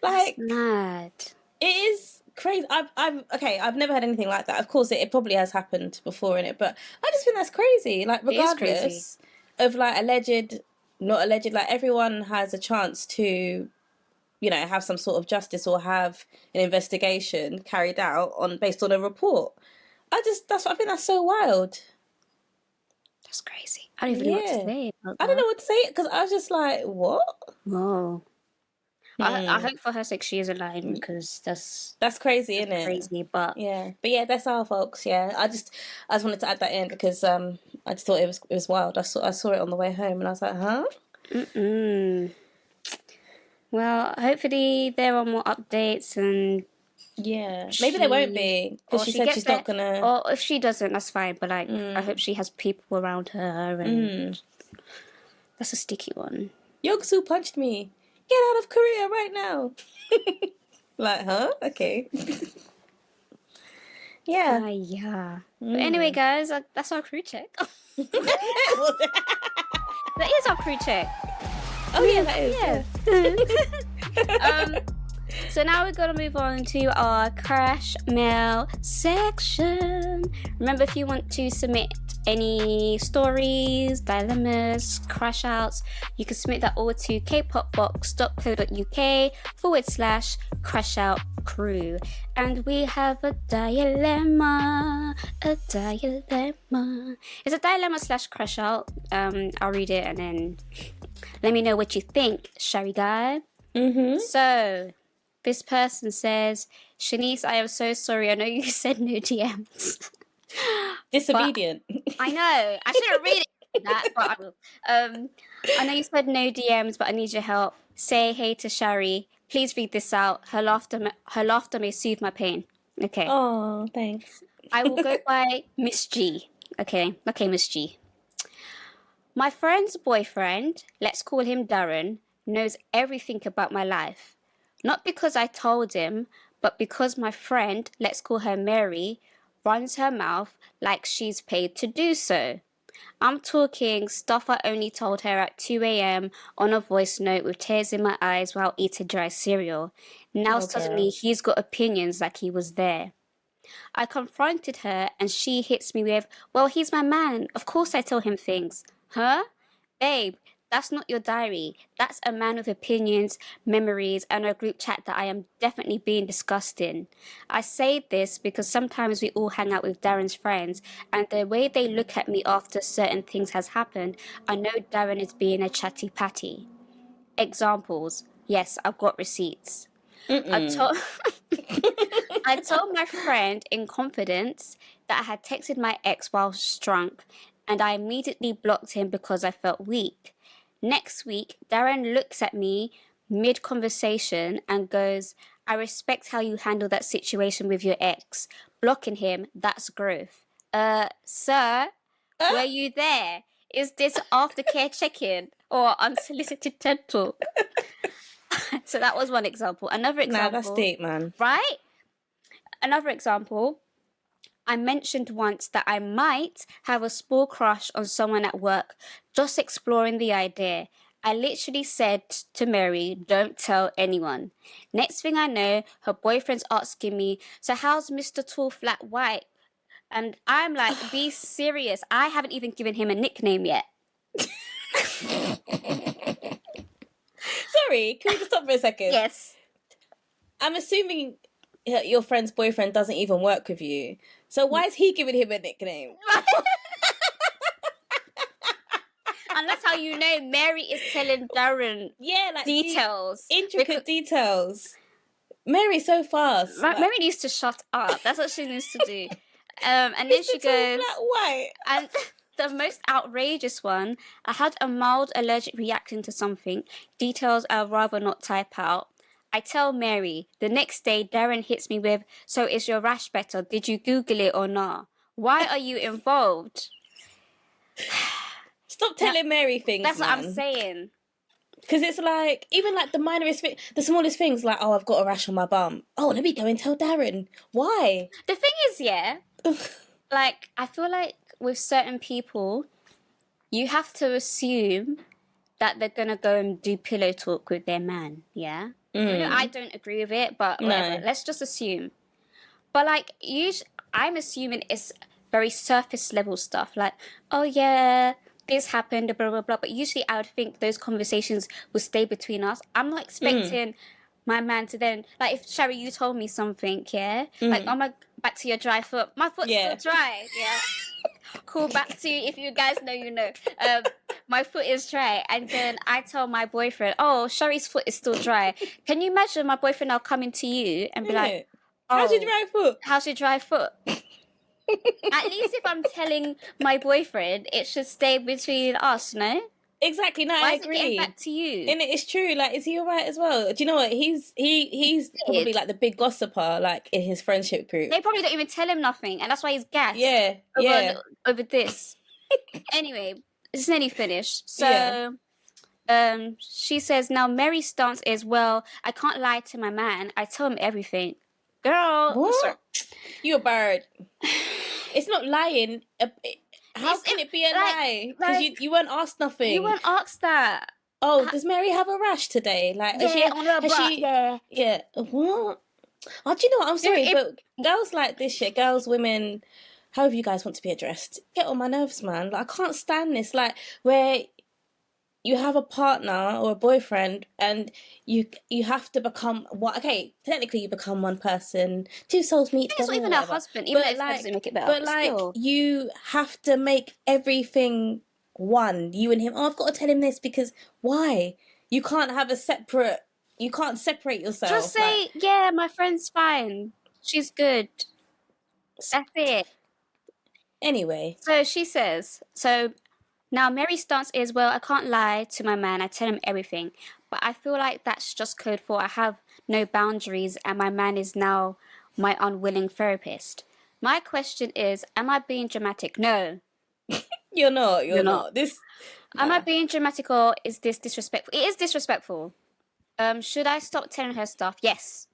A: Like,
B: that's mad.
A: It is crazy. I've never had anything like that. Of course, it probably has happened before in it, but I just think that's crazy. Like, regardless of like alleged, not alleged, like everyone has a chance to, have some sort of justice or have an investigation carried out based on a report. I think that's so wild.
B: That's crazy. I don't even know what to say.
A: I don't know what to say because I was just like, what?
B: Whoa. I hope for her sake she is alive, because
A: That's crazy, isn't it?
B: crazy. But
A: yeah, that's our folks. Yeah, I just wanted to add that in because I just thought it was wild. I saw it on the way home and I was like, huh?
B: well, hopefully there are more updates, and
A: yeah, maybe there won't be because she said she's not gonna.
B: Or if she doesn't, that's fine. But like, I hope she has people around her, and that's a sticky one.
A: Yogsu punched me. Get out of Korea right now. Like, huh? Okay. yeah.
B: Yeah. But anyway, guys, that's our crew check. That is our crew check.
A: Oh yeah, that is.
B: Yeah. So now we're going to move on to our crash mail section. Remember, if you want to submit any stories, dilemmas, crash outs, you can submit that all to kpopbox.co.uk/crashoutcrew. And we have a dilemma. It's a dilemma / crash out. I'll read it and then let me know what you think, Shari guy. So this person says, Shanice, I am so sorry. I know you said no DMs.
A: Disobedient.
B: I know. I shouldn't read it that, but I will. I know you said no DMs, but I need your help. Say hey to Shari. Please read this out. Her laughter may soothe my pain. Okay.
A: Oh, thanks.
B: I will go by Miss G. Okay, Miss G. My friend's boyfriend, let's call him Darren, knows everything about my life. Not because I told him, but because my friend, let's call her Mary, runs her mouth like she's paid to do so. I'm talking stuff I only told her at 2 a.m. on a voice note with tears in my eyes while eating dry cereal. Now suddenly he's got opinions like he was there. I confronted her and she hits me with, well, he's my man. Of course I tell him things. Huh? Babe, that's not your diary. That's a man with opinions, memories, and a group chat that I am definitely being discussed in. I say this because sometimes we all hang out with Darren's friends, and the way they look at me after certain things has happened, I know Darren is being a chatty patty. Examples. Yes, I've got receipts. I told my friend in confidence that I had texted my ex while drunk, and I immediately blocked him because I felt weak. Next week, Darren looks at me mid-conversation and goes, I respect how you handle that situation with your ex. Blocking him, that's growth. Sir, were you there? Is this aftercare check-in or unsolicited TED talk? So that was one example. Another example.
A: Nah, that's deep, man.
B: Right? Another example. I mentioned once that I might have a small crush on someone at work, just exploring the idea. I literally said to Mary, don't tell anyone. Next thing I know, her boyfriend's asking me, so how's Mr. Tall Flat White? And I'm like, be serious. I haven't even given him a nickname yet.
A: Sorry, can we just stop for a second?
B: Yes.
A: I'm assuming your friend's boyfriend doesn't even work with you. So why is he giving him a nickname?
B: And that's how you know Mary is telling Darren
A: like
B: details.
A: Intricate details. Mary's so fast.
B: Mary needs to shut up. That's what she needs to do. And then she goes...
A: Flat white.
B: And the most outrageous one, I had a mild allergic reaction to something. Details I'd rather not type out. I tell Mary. The next day, Darren hits me with, so is your rash better? Did you Google it or not? Why are you involved?
A: Stop telling Mary things,
B: That's
A: man.
B: what I'm saying.
A: Because it's like, even like the minorest thing, the smallest things, like, oh, I've got a rash on my bum. Oh, let me go and tell Darren. Why?
B: The thing is, yeah, like, I feel like with certain people, you have to assume that they're going to go and do pillow talk with their man, yeah? You know, I don't agree with it, but whatever. Let's just assume. But, like, I'm assuming it's very surface level stuff. Like, oh, yeah, this happened, blah, blah, blah. But usually I would think those conversations will stay between us. I'm not expecting my man to then... Like, if, Shari, you told me something, yeah? Like, oh, my... Back to your dry foot. My foot's still dry, yeah? Cool, back to you. If you guys know, you know. my foot is dry. And then I tell my boyfriend, oh, Shari's foot is still dry. Can you imagine my boyfriend now coming to you and be like,
A: how's your
B: oh,
A: dry foot?
B: how's your dry foot? At least if I'm telling my boyfriend, it should stay between us, no?
A: Exactly. No,
B: Why
A: I
B: is it getting
A: agree.
B: back to you?
A: And it's true. Like, is he alright as well? Do you know what? He's probably like the big gossiper, like in his friendship group.
B: They probably don't even tell him nothing, and that's why he's gassed.
A: Yeah,
B: over this. Anyway, it's nearly finished. So, she says, now Mary's stance is, well, I can't lie to my man. I tell him everything. Girl.
A: What? You a bird. It's not lying. How can it be a lie? Because you weren't asked nothing.
B: You weren't asked that.
A: Oh, does Mary have a rash today? Like, yeah. What? Oh, do you know what? I'm sorry, but girls like this shit, girls, women, however you guys want to be addressed, get on my nerves, man. Like, I can't stand this. Like, where you have a partner or a boyfriend and you have to become what? Okay, technically you become one person, two souls meet together.
B: It's not even a husband, even if that doesn't make it better.
A: But like, still, you have to make everything one. You and him. Oh, I've got to tell him this because why? You can't have a separate. You can't separate yourself.
B: Just say, yeah, my friend's fine. She's good. That's it.
A: Anyway.
B: So she says, so now Mary's stance is, well, I can't lie to my man. I tell him everything. But I feel like that's just code for I have no boundaries and my man is now my unwilling therapist. My question is, am I being dramatic? No.
A: You're not. You're not.
B: Am I being dramatic or is this disrespectful? It is disrespectful. Should I stop telling her stuff? Yes.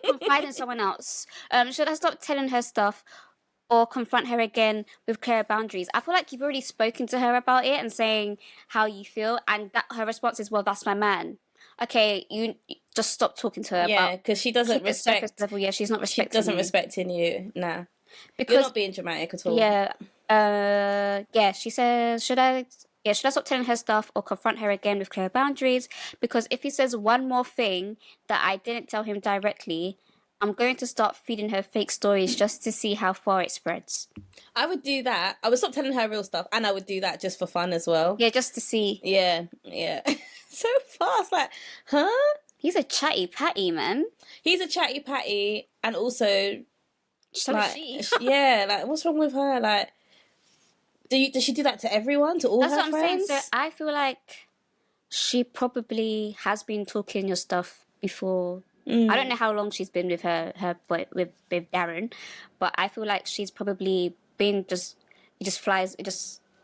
B: Confide in someone else. Should I stop telling her stuff or confront her again with clear boundaries? I feel like you've already spoken to her about it and saying how you feel, and that her response is, well, that's my man. Okay, you just stop talking to her.
A: Yeah, because she doesn't respect.
B: Level. Yeah, she's not respecting.
A: She doesn't respecting you. Nah, because you're not being dramatic at all.
B: Yeah. She says, should I stop telling her stuff or confront her again with clear boundaries? Because if he says one more thing that I didn't tell him directly, I'm going to start feeding her fake stories just to see how far it spreads.
A: I would do that. I would stop telling her real stuff, and I would do that just for fun as well.
B: Yeah, just to see.
A: Yeah. So fast, like, huh?
B: He's a chatty patty, man.
A: He's a chatty patty, and also,
B: so
A: like,
B: is she.
A: Yeah, like, what's wrong with her? Like, does she do that to everyone, to all her friends? That's what I'm saying.
B: So I feel like she probably has been talking your stuff before. I don't know how long she's been with her boy, with Darren, but I feel like she's probably been it's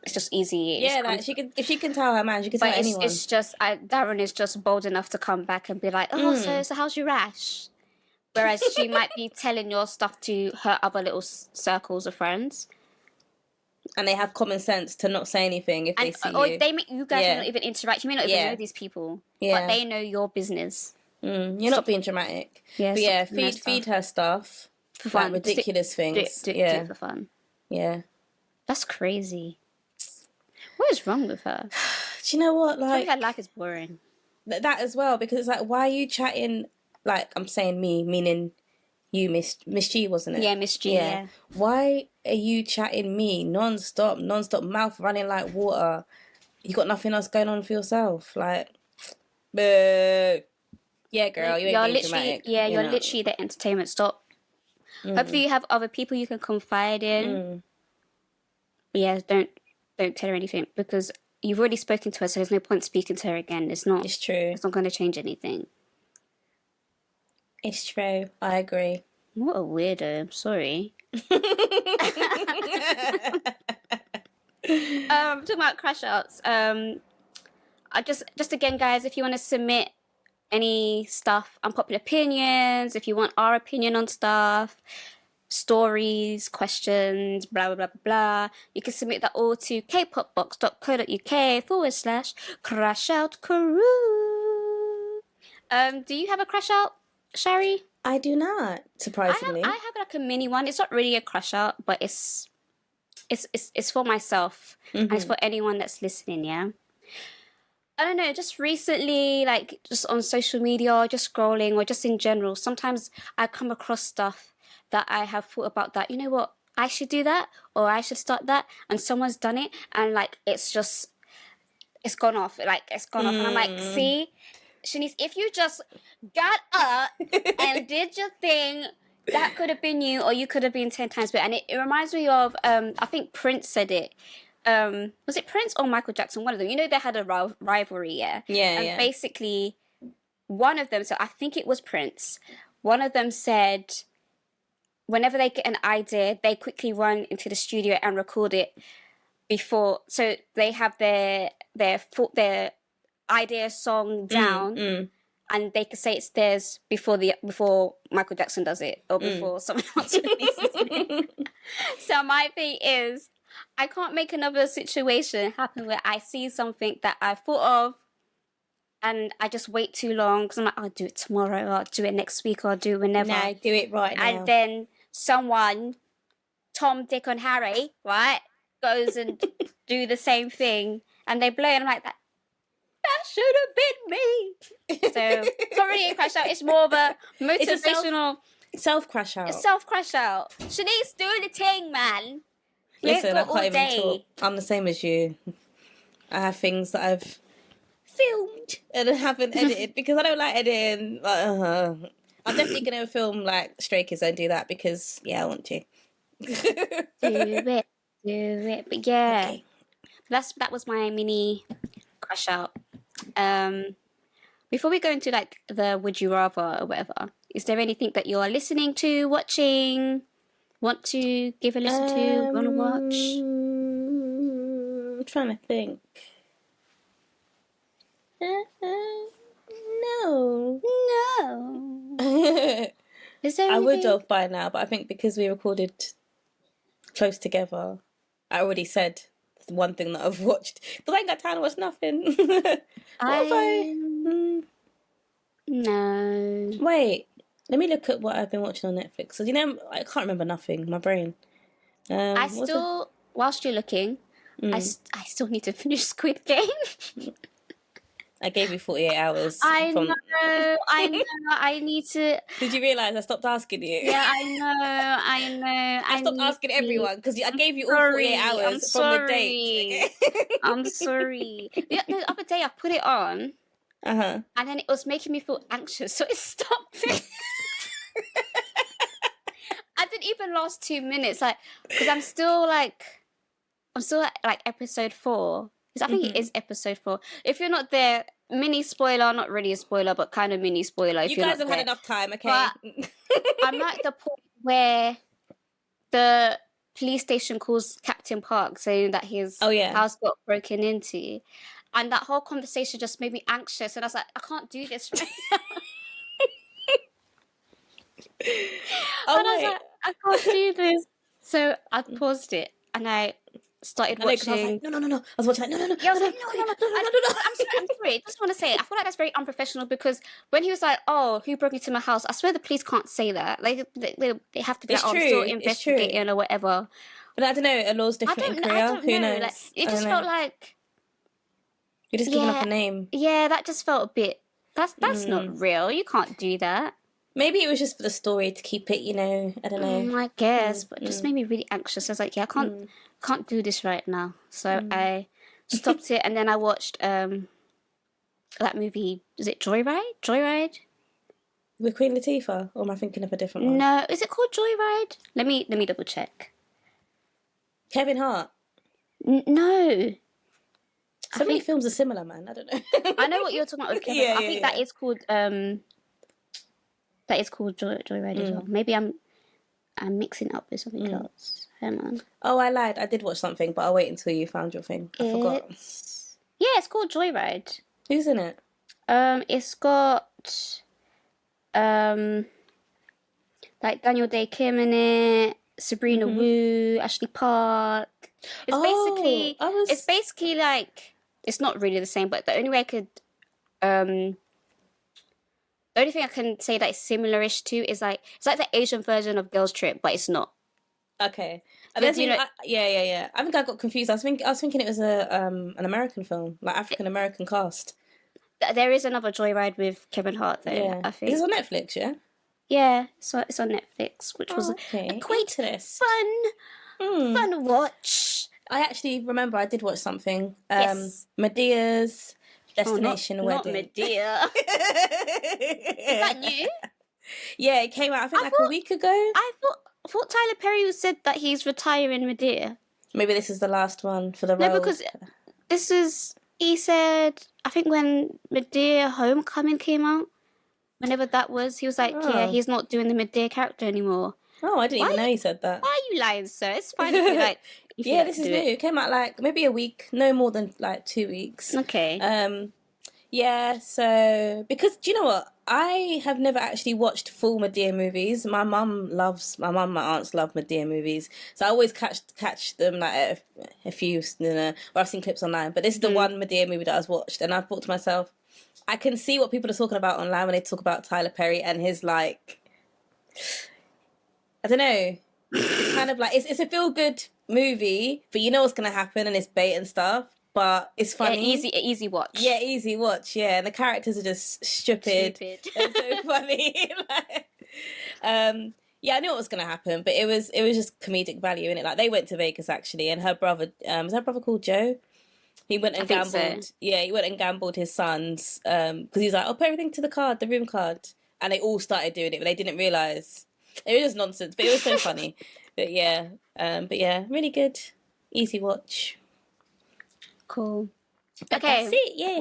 B: just easy.
A: Yeah, like if she can tell her man, she can tell anyone.
B: It's just Darren is just bold enough to come back and be like, oh, so how's your rash? Whereas she might be telling your stuff to her other little circles of friends.
A: And they have common sense to not say anything if they see you.
B: Or you guys may not even interact. You may not even know these people, but they know your business.
A: You're not being dramatic.
B: Yeah,
A: but yeah, feed her stuff.
B: For fun.
A: Like ridiculous things.
B: Do it for fun.
A: Yeah.
B: That's crazy. What is wrong with her?
A: Do you know what? Like,
B: I think her life is boring.
A: That as well, because it's like, why are you chatting, like, I'm saying me, meaning you, Miss G, wasn't it?
B: Yeah, Miss G, yeah.
A: Why are you chatting me non-stop, mouth running like water? You got nothing else going on for yourself? Like, yeah, girl, you ain't being dramatic.
B: Yeah, you're literally the entertainment. Stop. Hopefully you have other people you can confide in. Yeah, don't tell her anything because you've already spoken to her, so there's no point speaking to her again. It's true. It's not going to change anything.
A: It's true. I agree.
B: What a weirdo. I'm sorry. Talking about crash outs. I just again, guys, if you want to submit any stuff, unpopular opinions, if you want our opinion on stuff, stories, questions, blah, blah, blah, blah, you can submit that all to kpopbox.co.uk/crashoutcrew. Do you have a crash out, Shari?
A: I do not, surprisingly.
B: I have like a mini one. It's not really a crash out, but it's for myself and it's for anyone that's listening, yeah? I don't know, just recently, like just on social media or just scrolling or just in general, sometimes I come across stuff that I have thought about that, you know what, I should do that or I should start that and someone's done it and like it's just it's gone off. Like, it's gone off. And I'm like, see, Shanice, if you just got up and did your thing, that could have been you, or you could have been 10 times better. And it reminds me of, I think Prince said it. Was it Prince or Michael Jackson? One of them. You know, they had a rivalry, yeah?
A: Yeah,
B: and basically, one of them, so I think it was Prince, one of them said, whenever they get an idea, they quickly run into the studio and record it before, so they have their idea song down, and they can say it's theirs before Michael Jackson does it, or before someone else releases it. So my thing is, I can't make another situation happen where I see something that I thought of, and I just wait too long because I'm like, I'll do it tomorrow, I'll do it next week, or I'll do it whenever.
A: No, do it right now.
B: And then someone, Tom, Dick, and Harry, right, goes and do the same thing, and they blow it, and I'm like, that should have been me. So, it's not really a crash out, it's more of a motivational...
A: Self-crash out.
B: It's self-crash out. Shanice, do the thing, man.
A: Listen, I can't even talk. I'm the same as you. I have things that I've filmed and I haven't edited because I don't like editing. I'm definitely going to film like Stray Kids and do that because, yeah, I want to.
B: do it. But yeah, okay. That was my mini crash out. Before we go into like the would you rather or whatever, is there anything that you're listening to, watching, want to give a listen to, want to watch?
A: I'm trying to think. No.
B: Is there anything?
A: I would have by now, but I think because we recorded close together, I already said the one thing that I've watched. Because I ain't got time to watch nothing.
B: No.
A: Wait, let me look at what I've been watching on Netflix. So, you know, I can't remember nothing. My brain.
B: Whilst you're looking, I still need to finish Squid Game.
A: I gave you 48 hours.
B: I know. I need to...
A: Did you realise I stopped asking you?
B: Yeah, I know.
A: I stopped asking everyone because I gave you all 48 hours from the date.
B: I'm sorry. The other day I put it on, and then it was making me feel anxious, so it stopped it. I didn't even last 2 minutes, like, because I'm still at like episode 4. Because I think it is episode 4. If you're not there, mini spoiler, not really a spoiler, but kind of mini spoiler.
A: You guys have had enough time, okay?
B: But I'm at the point where the police station calls Captain Park saying that his house got broken into. And that whole conversation just made me anxious. And I was like, I can't do this right now. I was like, I can't do this. So I paused it and I started watching.
A: I was like, no. I was watching like, no.
B: Yeah, I was like, no. I'm sorry. I just want to say, I feel like that's very unprofessional because when he was like, oh, who broke into my house? I swear the police can't say that. Like, they have to be like, oh, I'm still investigating or whatever.
A: But I don't know, a law's different in Korea. Who knows?
B: Like, it just felt like...
A: You're just giving up a name.
B: Yeah, that just felt a bit... That's not real. You can't do that.
A: Maybe it was just for the story to keep it, you know, I don't know.
B: I guess, but it just made me really anxious. I was like, yeah, I can't do this right now. So I stopped it, and then I watched that movie. Is it Joyride?
A: With Queen Latifah, or am I thinking of a different one?
B: No, is it called Joyride? Let me double check.
A: Kevin Hart.
B: No.
A: So many films are similar, man. I don't know.
B: I know what you're talking about with Kevin Hart. I think that is called Joyride as well. Maybe I'm mixing up with something else. Hang on.
A: Oh, I lied. I did watch something, but I'll wait until you found your thing. I forgot.
B: Yeah, it's called Joyride.
A: Who's in it?
B: It's got like Daniel Day Kim in it, Sabrina Wu, Ashley Park. It's basically like, it's not really the same, but the only way I could the only thing I can say that is similar-ish to is like, it's like the Asian version of Girls Trip, but it's not.
A: Okay. Yeah. I think I got confused. I was thinking it was an American film, like African American cast.
B: There is another Joyride with Kevin Hart though. I think
A: it's on Netflix. Yeah.
B: Yeah, so it's on Netflix, which was
A: quite
B: fun watch.
A: I actually remember I did watch something.
B: Yes.
A: Medea's
B: Oh,
A: Destination
B: not
A: Wedding.
B: Medea. Is that new?
A: Yeah, it came out I think like a week ago.
B: I thought Tyler Perry said that he's retiring Medea.
A: Maybe this is the last one for the
B: No,
A: role.
B: because he said, I think when Medea Homecoming came out, whenever that was, he was like, yeah, he's not doing the Medea character anymore.
A: Oh, I didn't even know he said that.
B: Why are you lying, sir? It's fine if you like.
A: Yeah, this is new. It came out like maybe a week, no more than like 2 weeks.
B: Okay.
A: Yeah, so because do you know what? I have never actually watched full Medea movies. My mum, my aunts love Medea movies, so I always catch them like a few, or I've seen clips online. But this is the one Medea movie that I've watched, and I thought to myself, I can see what people are talking about online when they talk about Tyler Perry and his like, I don't know, it's kind of like it's a feel good movie, but you know what's gonna happen and it's bait and stuff. But it's funny.
B: Yeah, easy watch.
A: Yeah, easy watch. Yeah, and the characters are just stupid. It's so funny. Yeah, I knew what was gonna happen, but it was just comedic value in it. Like they went to Vegas actually, and her brother, was her brother called Joe? He went and gambled. So. Yeah, he went and gambled his sons because he was like, "I'll put everything to the room card," and they all started doing it, but they didn't realize it was just nonsense. But it was so funny. But yeah, really good, easy watch.
B: Cool. Okay.
A: That's it, yeah.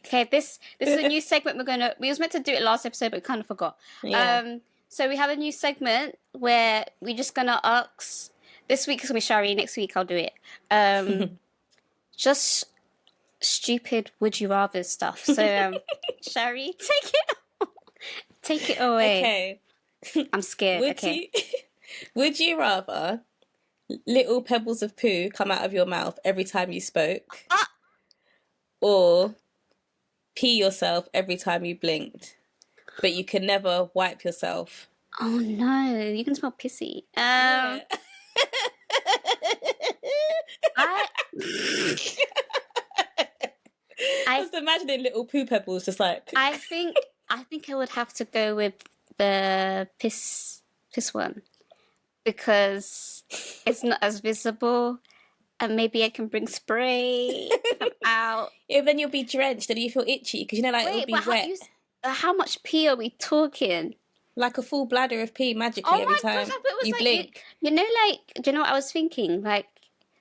B: Okay, this is a new segment we was meant to do it last episode, but we kind of forgot.
A: Yeah.
B: So we have a new segment where we're just gonna ask. This week is gonna be Shari. Next week I'll do it. Just stupid would you rather stuff. So Shari, take it away.
A: Okay.
B: I'm scared.
A: Would you rather little pebbles of poo come out of your mouth every time you spoke, or pee yourself every time you blinked, but you can never wipe yourself?
B: Oh no, you can smell pissy.
A: Yeah. I just imagining little poo pebbles just like.
B: I think I would have to go with the piss one because it's not as visible, and maybe I can bring spray out.
A: Yeah, then you'll be drenched and you feel itchy because it'll be wet.
B: How much pee are we talking?
A: Like a full bladder of pee magically every time you blink.
B: Do you know what I was thinking? Like,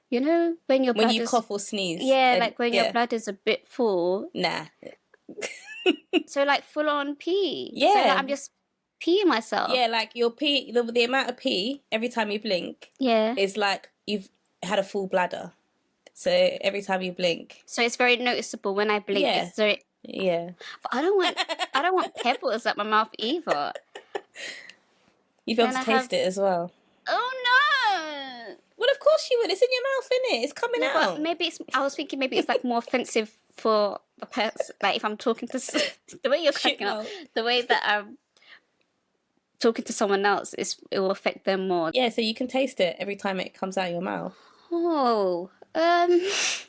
B: you know when you
A: cough or sneeze.
B: Yeah, like when your bladder's a bit full.
A: Nah.
B: So like full on pee.
A: Yeah.
B: So like, I'm just peeing myself.
A: Yeah, like your pee, the amount of pee every time you blink.
B: Yeah.
A: Is like you've had a full bladder. So every time you blink.
B: So it's very noticeable when I blink.
A: Yeah. Yeah.
B: But I don't want pebbles at my mouth either.
A: You'd be able to taste it as well.
B: Oh no!
A: Well, of course you would. It's in your mouth, innit? It's coming out.
B: Maybe I was thinking maybe it's like more offensive for a person. Like if I'm talking to the way you're cracking up, the way that I'm talking to someone else, it will affect them more.
A: Yeah, so you can taste it every time it comes out of your mouth.
B: Oh, that's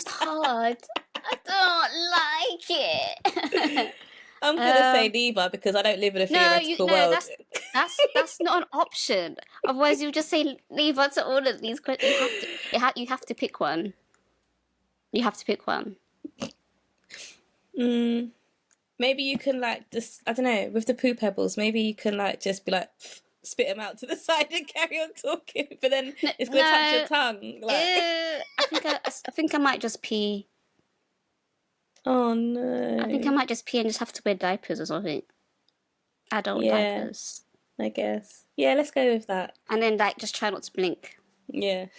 B: hard. I don't like it.
A: I'm gonna say neither because I don't live in a theoretical world.
B: That's not an option. Otherwise, you just say neither to all of these questions. You have to pick one. You have to pick one.
A: Maybe you can like just, I don't know, with the poo pebbles. Maybe you can like just be like spit them out to the side and carry on talking. But then it's gonna touch your tongue. Like.
B: I think I might just pee.
A: Oh no.
B: I think I might just pee and just have to wear diapers or something. Adult diapers.
A: I guess. Yeah, let's go with that.
B: And then like just try not to blink.
A: Yeah.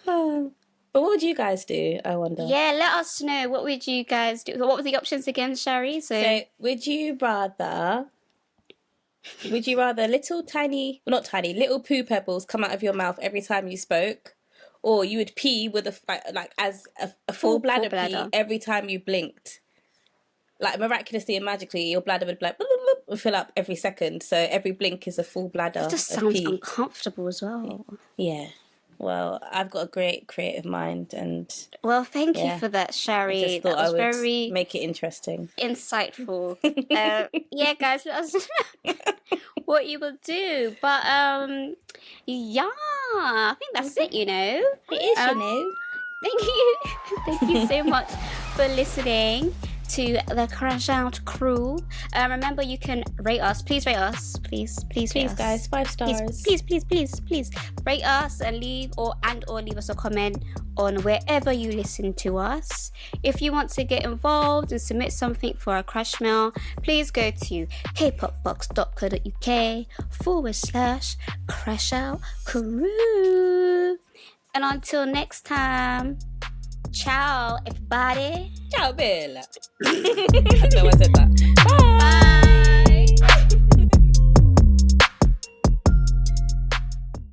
A: But what would you guys do, I wonder?
B: Yeah, let us know. What would you guys do? What were the options again, Shari?
A: So would you rather little poo pebbles come out of your mouth every time you spoke? Or you would pee with a full bladder pee every time you blinked. Like miraculously and magically, your bladder would would fill up every second. So every blink is a full bladder.
B: It just sounds uncomfortable as well.
A: Yeah. Well, I've got a great creative mind, and
B: Well, thank you
A: yeah,
B: for that,
A: I
B: Shari.
A: just
B: That
A: thought I
B: was
A: would
B: very
A: make it interesting.
B: insightful. Yeah, guys, let us know what you will do. But yeah, I think that's it. You know,
A: It is, you
B: um,
A: know.
B: thank you, thank you so much for listening to the Crash Out crew. Remember, you can rate us. Please rate us. Please rate
A: Please,
B: us.
A: guys, 5 stars.
B: Please rate us and leave or leave us a comment on wherever you listen to us. If you want to get involved and submit something for our crash mail, please go to kpopbox.co.uk/crashout crew. And until next time, ciao everybody.
A: Ciao, Bill. No one said that. Bye.